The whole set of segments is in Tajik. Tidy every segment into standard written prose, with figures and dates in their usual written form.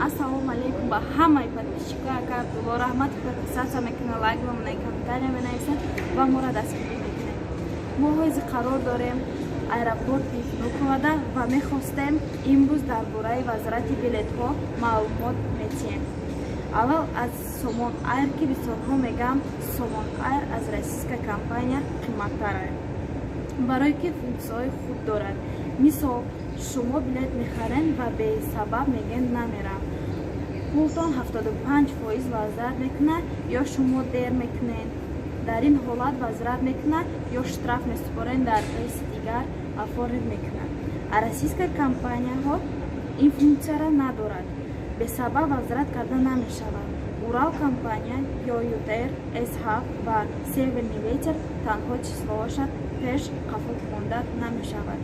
Ассалому алейкум ба ҳамаи подписчикҳо. Агар дуло раҳмати подписатсия мекунед, лайк ва комментария менависед ва моро дастгирӣ мекунед. Мо ҳозир қарор дорем аэропорти Внуково ва мехостем имрӯз дар бораи вазорати билетҳо маълумот метиҳем. Аввал аз Somon Air ки бисёрҳо мегӯянд Somon Air аз российская компания қимматтар аст, барое ки функсияҳои худ дорад. Мисол, шумо билет мехаред ва бесабаб мегӯед намерам. Пултон 75% возврат мекунад ё шумо дер мекунед. Дар ин ҳолат возврат мекунад ё штраф месупоред дар рейси дигар оформид мекунад. А российская компанияҳо ин функсияро надорад. Бесабаб возврат карда намешавад. Урал компания ё ЮТР, СХ ва Северный ветер танҳо числоҳошад пеш қафол хонда намешавад.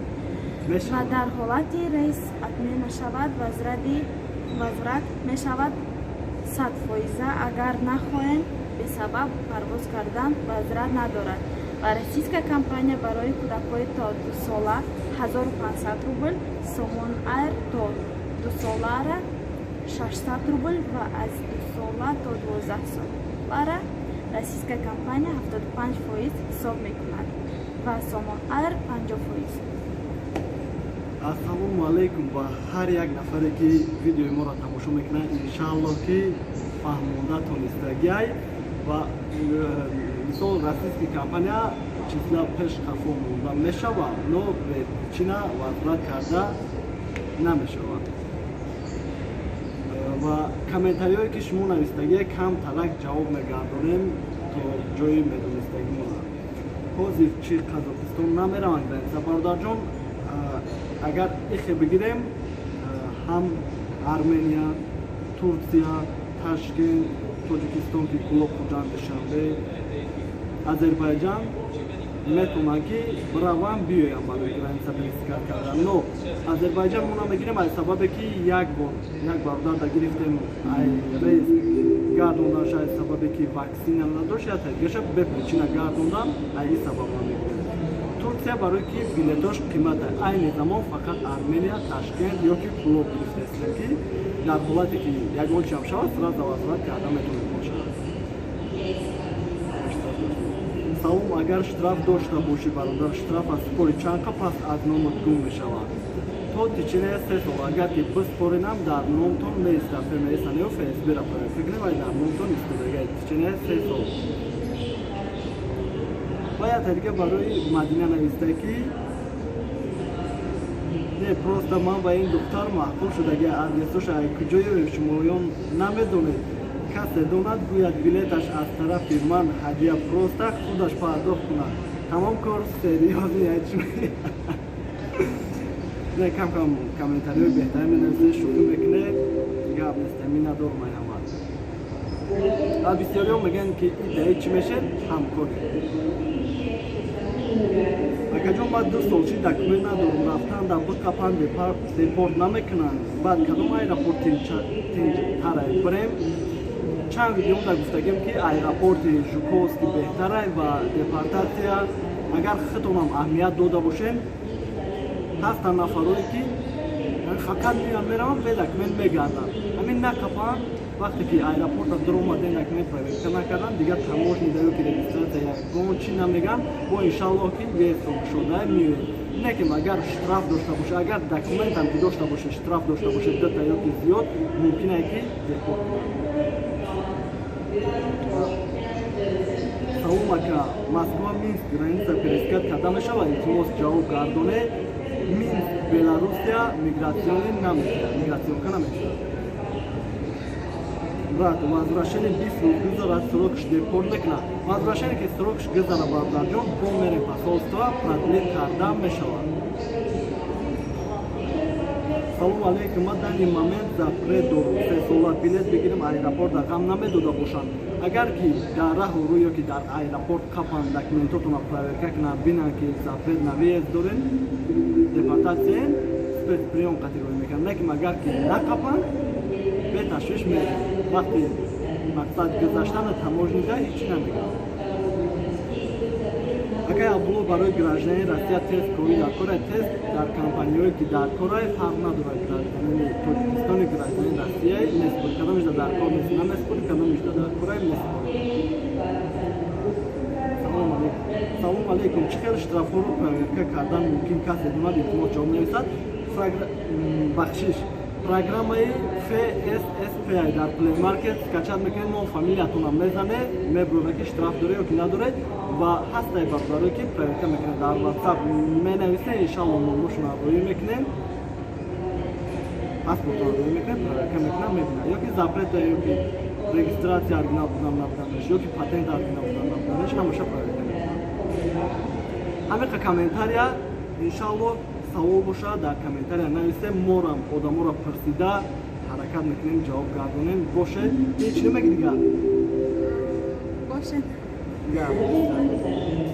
Ва дар ҳолати рейс отмена шавад, возврат мешавад 100%. Агар нахоҳем бесабаб парвоз кардан, возврат надорад. Ва российская компания барои кӯдакҳои то 2 сола 1500 рубл, Somon Air то 2 солара 600 рубл ва аз 2 сола то 12 солара российская компания 75% ҳисоб мекунад ва Somon Air 50%. Ассалому алейкум ба ҳар як нафаре ки видеои моро тамошо мекунад. Иншааллоҳ ки фаҳмонда тонистагиай ва мисол российская компания числа пеш қафо монда мешавад, но причина возврат карда намешавад. Ва комментариҳое ки шумо навистагие кам талак ҷавоб мегардонем то ҷои медонистагиона. Ҳозир чи Қазоқистон намераванд граница бародарҷон. Агар ихе бигирем, ҳам Армения, Турсия, Ташкент, Тоҷикистон ки Гулоб Хуҷанд Душанбе, Азербайҷан метавонанд ки бираванд биёянд барои граница пересекат кардан. Но Азербайҷан мо намегирем аз сабабе ки як бародар да гирифтем рейс гардондан шаид сабабе ки ваксина надошт я тайгаша бе причина гардондан аз ин сабаб намегирем. Турсия барои ки билетош қиммат айни замон фақат Армения, Ташкент ё ки Гулоб гирифтаистем ки дар ҳолате ки ягон чам шавад сразу возврат карда метавонед бошад. Салом, агар штраф дошта бошӣ бародар, штраф аз спори чанқа пас аз номат гум мешавад. То течение 3 сол агар ки биспоринам дар номтон меистафе меисан ё ФСБ-ра фикрем ай дар номтон истодага течение 3 сол. Бояд ҳарга барои Мадина нависта ки не просто ман ва ин духтар маҳкум шудаги адресоша куҷои шумоён намедонед. Касе донад гӯяд билеташ аз тарафи ман ҳадия просто худаш пардохт кунад. Тамом кор сериозӣ айчуи. Не кам комментариҳои беҳтари менависед, шӯхӣ мекунед, гап нест, ҳамин надорм ай ҳамад. А бисёриҳо мегӯянд ки идеи чӣ мешед ҳамкорӣ. Акаҷон баъд 2 сол чи документ надорм, рафтан да биқапан депорт намекунанд. Баъд кадом аэропорт тинҷтара бирем? Чанд видеом да гуфтагем ки аэропорти Жуковский беҳтарай ва депортатсия агар хитонам аҳамият дода бошем, ҳастанд нафарое ки фақат меянд мераванд бе документ мегарданд. Ҳамин накапанд вақте ки аэропорта дуромаден документ проверка накарданд, дигар таможни даё ки регистратсия ягон чи намегӯянд, бо иншааллоҳ ки весо шуда меоем. Не ки агар штраф дошта боше, агар документам ки дошта боше штраф дошта боше 2 та ё ки зиёд, мумкин аст ки депорт Саломака Москва Минск граница пересекат карда мешавад, илтимос ҷавоб гардонед. Минск Беларусия мигратсионка намешавад. Брат, возвращение 20 рӯз гузарад, срокш депорт мекунад. Возвращение ки срокш гузара бародарҷон, бо мерем посолство продлит карда мешавад. Салом алейкум, ман дар ин момент запрет дорам 3 сола билет бигирем аэропорта ғам намедода бошанд. Агар ки дар раҳу рӯ ё ки дар аэропорт қапан документотона проверка кунанд, бинанд ки запрет на въезд дорем, депортатсия спецприём қатироӣ мекунанд. Лекин агар ки нақапан беташвиш мерем. Вақти мақсад гузаштани таможнида ҳеҷ намегӯянд. Акай Абдулло барои граждании Россия тест кори дакора тест дар компаниёе ки дар кора фарқ надорад гражданини Тоҷикистони гражданини Россия меспури кадомишда дар кор нест намеспури кадомишда дар кора меспури. Салом алейкум. Чӣ хел штрафҳоро проверка кардан мумкин касе донад илтимос ҷавоб нависад? Бахшиш программаи FSSPI дар Play Market скачат мекунед, мо фамилиятонам мезане, мебурад ки штраф доре ё ки надоре ва ҳастай барои ки проверка мекунед. Дар WhatsApp менависед, иншалло номашона рӯӣ мекунем, паспортро рӯӣ мекунем, проверка мекунам, мебинад ё ки запрет ё ки регистратсия оригинал будам набуданаш ё ки патент оригинал будам набуданаш ҳамаша проверка мекунам. Ҳамиқа комментария иншалло савол боша дар комментария нависем, морам одаморо пурсида ҳаракат мекунем ҷавоб гардонем. Боше ҳеч нимаги дигар Бошед. Yeah.